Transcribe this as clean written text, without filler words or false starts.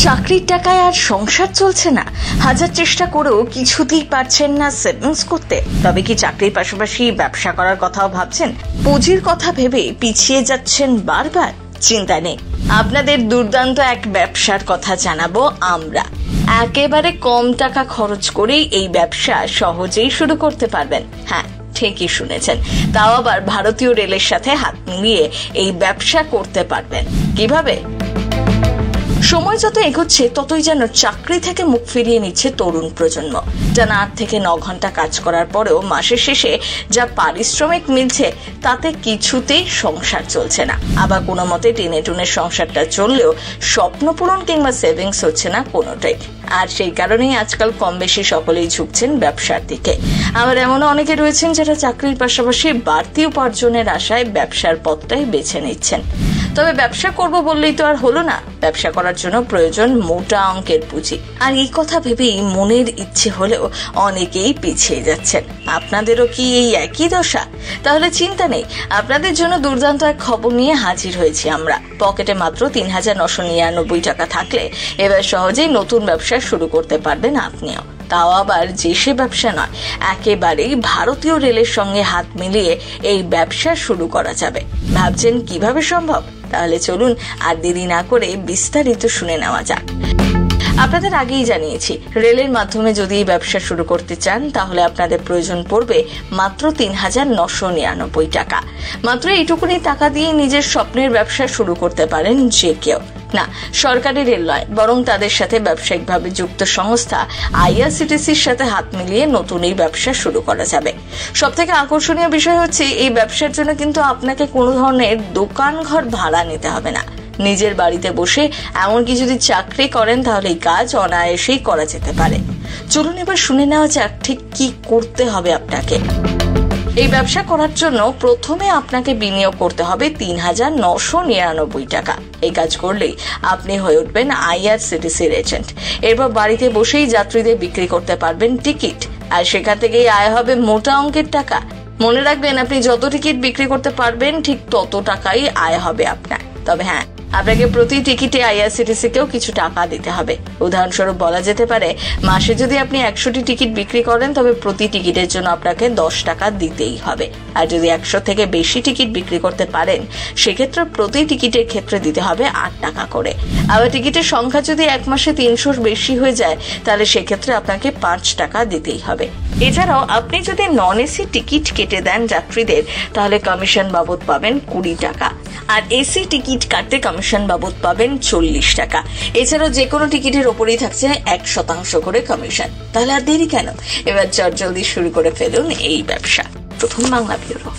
চাকরির টাকায় আর সংসার চলছে না, হাজার চেষ্টা করেও কিছুতেই পারছেন না সেভিংস করতে। তবে কি চাকরির পাশাপাশি ব্যবসা করার কথাও ভাবছেন? পুঁজির কথা ভেবে পিছিয়ে যাচ্ছেন বারবার? চিন্তা নেই, আপনাদের দুর্দান্ত এক ব্যবসার কথা জানাবো আমরা। একেবারে কম টাকা খরচ করেই এই ব্যবসা সহজেই শুরু করতে পারবেন। হ্যাঁ, ঠিকই শুনেছেন, তাও আবার ভারতীয় রেলের সাথে হাত মিলিয়ে এই ব্যবসা করতে পারবেন। কিভাবে? সময় যত এগোচ্ছে ততই যেন চাকরি থেকে মুখ ফিরিয়ে নিচ্ছে তরুণ প্রজন্ম। টানা 8 থেকে 9 ঘন্টা কাজ করার পরেও মাসের শেষে যা পারিশ্রমিক মিলছে তাতে কিছুতেই সংসার চলছে না। আবার কোনো মতে টেনে টুনে সংসারটা চললেও স্বপ্ন পূরণ কিংবা সেভিংস হচ্ছে না কোনোটাই। আর সেই কারণেই আজকাল কম বেশি সকলেই ঝুঁকছেন ব্যবসার দিকে। আবার এমনও অনেকে রয়েছেন যারা চাকরির পাশাপাশি বাড়তি উপার্জনের আশায় ব্যবসার পথটাই বেছে নিচ্ছেন। তবে ব্যবসা করব বললেই তো আর হলো না, ব্যবসা করার জন্য প্রয়োজন মোটা অঙ্কের পুঁজি। আর এই কথা ভেবেই মনের ইচ্ছে হলেও অনেকেই পিছিয়ে যাচ্ছেন। আপনাদেরও কি এই একই দশা? তাহলে চিন্তা নেই, আপনাদের জন্য দুর্দান্ত এক খবর নিয়ে হাজির হয়েছি আমরা। পকেটে মাত্র ৩,৯৯৯ টাকা থাকলে এবার সহজেই নতুন ব্যবসা শুরু করতে পারবেন আপনিও। তাও আবার যে সে ব্যবসা নয়, একেবারেই ভারতীয় রেলের সঙ্গে হাত মিলিয়ে এই ব্যবসা শুরু করা যাবে। ভাবছেন কিভাবে সম্ভব? তাহলে চলুন আর দেরি না করে বিস্তারিত শুনে নেওয়া যাক। আপনাদের আগেই জানিয়েছি, রেলের মাধ্যমে যদি এই ব্যবসা শুরু করতে চান তাহলে আপনাদের প্রয়োজন পড়বে মাত্র ৩,৯৯৯ টাকা। মাত্র এইটুকুনি টাকা দিয়ে নিজের স্বপ্নের ব্যবসা শুরু করতে পারেন যে কেউ। না, সরকারি রেল নয়, বরং তাদের সাথে ব্যবসায়িকভাবে যুক্ত সংস্থা আইআরসিটিসির সাথে হাত মিলিয়ে নতুন এই ব্যবসা শুরু করা যাবে। সব থেকে আকর্ষণীয় বিষয় হচ্ছে, এই ব্যবসার জন্য কিন্তু আপনাকে কোনো ধরনের দোকান ঘর ভাড়া নিতে হবে না। নিজের বাড়িতে বসে এমনকি যদি চাকরি করেন তাহলে এই কাজ অনায়াসেই করা যেতে পারে। চলুন এবার শুনে নেওয়া যাক ঠিক কি করতে হবে আপনাকে। এই ব্যবসা করার জন্য প্রথমে আপনাকে বিনিয়োগ করতে হবে ৩,৯৯৯ টাকা। এই কাজ করলেই আপনি হয়ে উঠবেন আইআরসিটিসির এজেন্ট। এরপর বাড়িতে বসেই যাত্রীদের বিক্রি করতে পারবেন টিকিট, আর সেখান থেকেই আয় হবে মোটা অঙ্কের টাকা। মনে রাখবেন, আপনি যত টিকিট বিক্রি করতে পারবেন ঠিক তত টাকাই আয় হবে আপনার। তবে হ্যাঁ, আপনাকে প্রতি টিকিটে আইআরসিটিসিকেও কিছু টাকা দিতে হবে। উদাহরণস্বরূপ বলা যেতে পারে, মাসে যদি আপনি 100টি টিকিট বিক্রি করেন তবে প্রতি টিকিটের জন্য আপনাকে 10 টাকা দিতেই হবে। আর যদি 100 থেকে বেশি টিকিট বিক্রি করতে পারেন সেক্ষেত্রে প্রতি টিকিটের ক্ষেত্রে দিতে হবে 8 টাকা করে। আবার টিকিটের সংখ্যা যদি এক মাসে 300-র বেশি হয়ে যায় তাহলে সেক্ষেত্রে আপনাকে 5 টাকা দিতেই হবে। এছাড়াও আপনি যদি নন এসি টিকিট কেটে দেন যাত্রীদের তাহলে কমিশন বাবদ পাবেন 20 টাকা, আর এসি টিকিট কাটতে কমিশন বাবদ পাবেন 40 টাকা। এছাড়াও যে কোনো টিকিটের ওপরেই থাকছে 1% করে কমিশন। তাহলে আর দেরি কেন? এবার জলদি শুরু করে ফেলুন এই ব্যবসা। প্রথম বাংলা ব্যুরো।